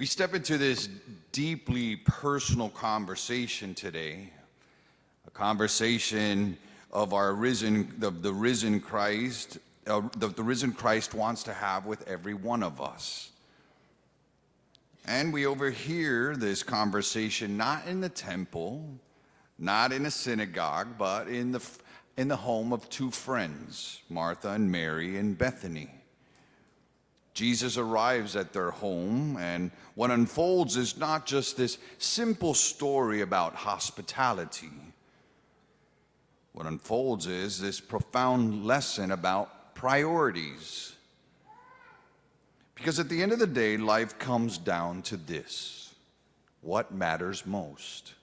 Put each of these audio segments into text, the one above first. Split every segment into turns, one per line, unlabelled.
We step into this deeply personal conversation today, a conversation of our the risen Christ, the risen Christ wants to have with every one of us. And we overhear this conversation not in the temple, not in a synagogue, but in the home of two friends, Martha and Mary in Bethany. Jesus arrives at their home, and what unfolds is not just this simple story about hospitality. What unfolds is this profound lesson about priorities. Because at the end of the day, life comes down to this: what matters most?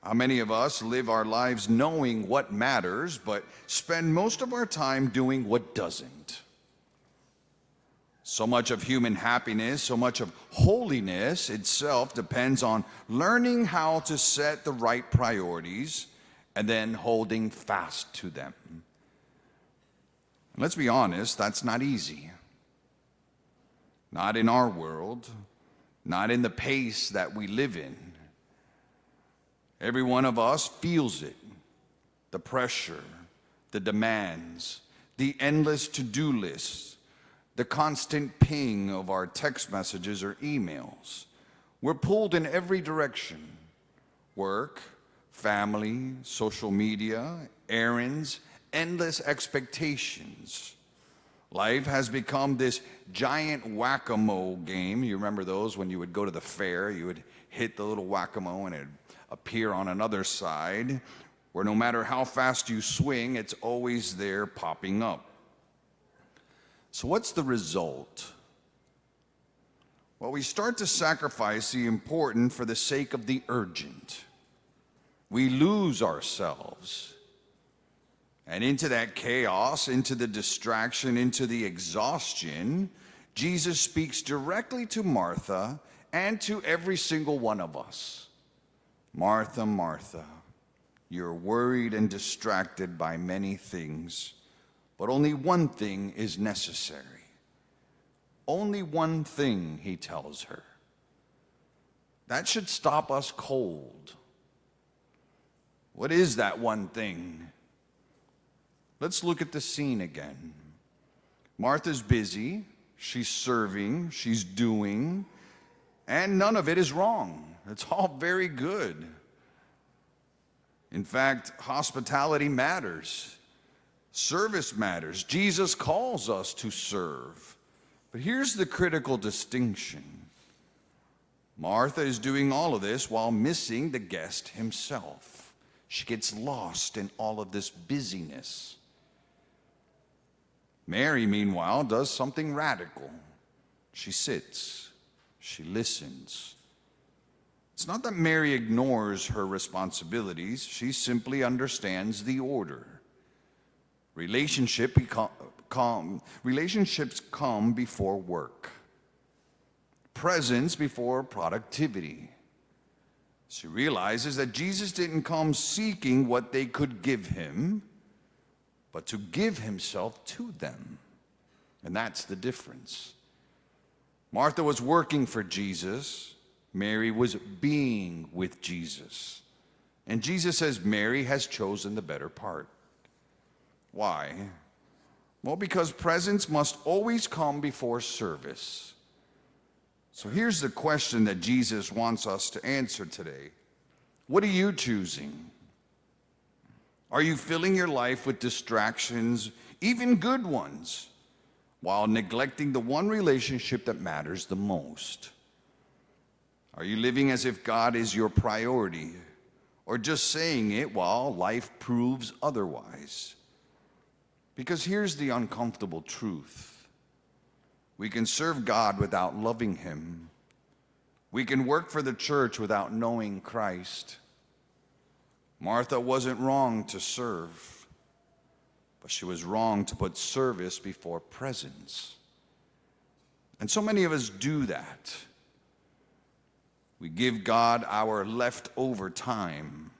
How many of us live our lives knowing what matters, but spend most of our time doing what doesn't? So much of human happiness, so much of holiness itself depends on learning how to set the right priorities and then holding fast to them. And let's be honest, that's not easy. Not in our world, not in the pace that we live in. Every one of us feels it: the pressure, the demands, the endless to-do lists, the constant ping of our text messages or emails. We're pulled in every direction: work, family, social media, errands, endless expectations. Life has become this giant whack-a-mole game. You remember those when you would go to the fair? You would hit the little whack-a-mole and it would appear on another side, where no matter how fast you swing, it's always there popping up. So what's the result? Well, we start to sacrifice the important for the sake of the urgent. We lose ourselves. And into that chaos, into the distraction, into the exhaustion, Jesus speaks directly to Martha and to every single one of us. Martha, Martha, you're worried and distracted by many things, but only one thing is necessary. Only one thing, he tells her. That should stop us cold. What is that one thing? Let's look at the scene again. Martha's busy, she's serving, she's doing, and none of it is wrong. It's all very good. In fact, hospitality matters. Service matters. Jesus calls us to serve. But here's the critical distinction. Martha is doing all of this while missing the guest himself. She gets lost in all of this busyness. Mary, meanwhile, does something radical. She sits. She listens. It's not that Mary ignores her responsibilities. She simply understands the order. Relationships come before work. Presence before productivity. She realizes that Jesus didn't come seeking what they could give him, but to give himself to them. And that's the difference. Martha was working for Jesus. Mary was being with Jesus. And Jesus says Mary has chosen the better part. Why? Well, because presence must always come before service. So here's the question that Jesus wants us to answer today. What are you choosing? Are you filling your life with distractions, even good ones, while neglecting the one relationship that matters the most? Are you living as if God is your priority, or just saying it while life proves otherwise? Because here's the uncomfortable truth. We can serve God without loving him. We can work for the church without knowing Christ. Martha wasn't wrong to serve, but she was wrong to put service before presence. And so many of us do that. We give God our leftover time,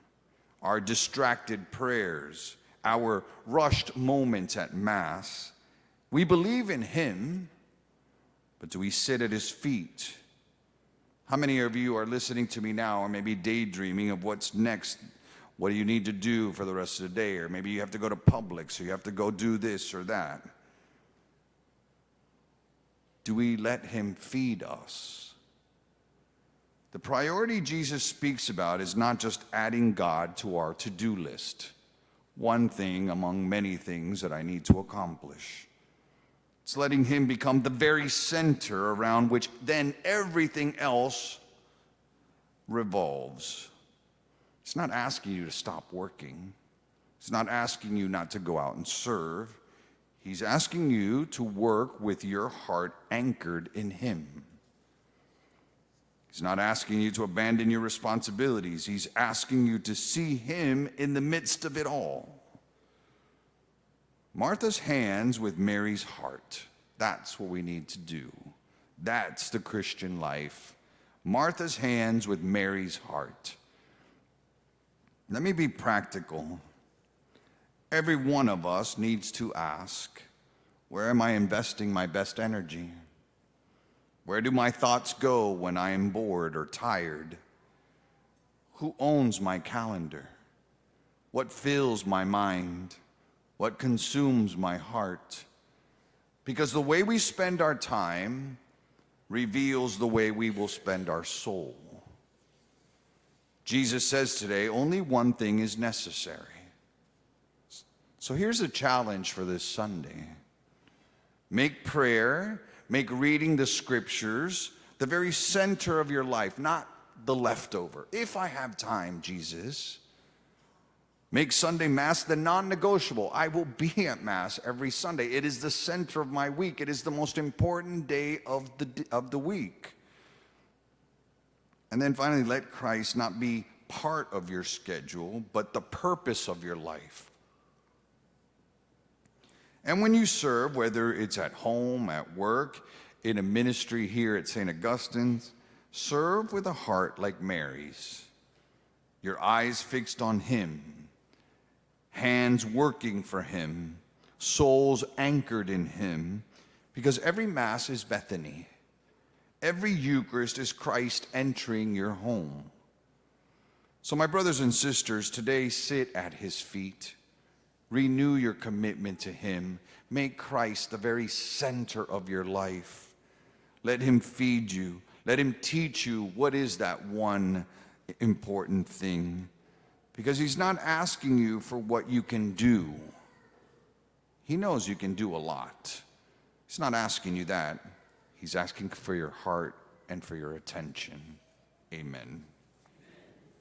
our distracted prayers, our rushed moments at Mass. We believe in him, but do we sit at his feet How many of you are listening to me now or maybe daydreaming of what's next? What do you need to do for the rest of the day? Or maybe you have to go to Publix, so you have to go do this or that. Do we let him feed us? The priority Jesus speaks about is not just adding God to our to-do list, one thing among many things that I need to accomplish. It's letting him become the very center around which then everything else revolves. It's not asking you to stop working. It's not asking you not to go out and serve. He's asking you to work with your heart anchored in him. He's not asking you to abandon your responsibilities. He's asking you to see him in the midst of it all. Martha's hands with Mary's heart. That's what we need to do. That's the Christian life. Martha's hands with Mary's heart. Let me be practical. Every one of us needs to ask, where am I investing my best energy? Where do my thoughts go when I am bored or tired? Who owns my calendar? What fills my mind? What consumes my heart? Because the way we spend our time reveals the way we will spend our soul. Jesus says today, only one thing is necessary. So here's a challenge for this Sunday. Make prayer, make reading the scriptures the very center of your life, not the leftover. If I have time, Jesus. Make Sunday Mass the non-negotiable. I will be at Mass every Sunday. It is the center of my week. It is the most important day of the week. And then finally, let Christ not be part of your schedule, but the purpose of your life. And when you serve, whether it's at home, at work, in a ministry here at St. Augustine's, serve with a heart like Mary's. Your eyes fixed on him, hands working for him, souls anchored in him, because every Mass is Bethany. Every Eucharist is Christ entering your home. So my brothers and sisters, today sit at his feet. Renew your commitment to him. Make Christ the very center of your life. Let him feed you. Let him teach you what is that one important thing. Because he's not asking you for what you can do. He knows you can do a lot. He's not asking you that. He's asking for your heart and for your attention. Amen.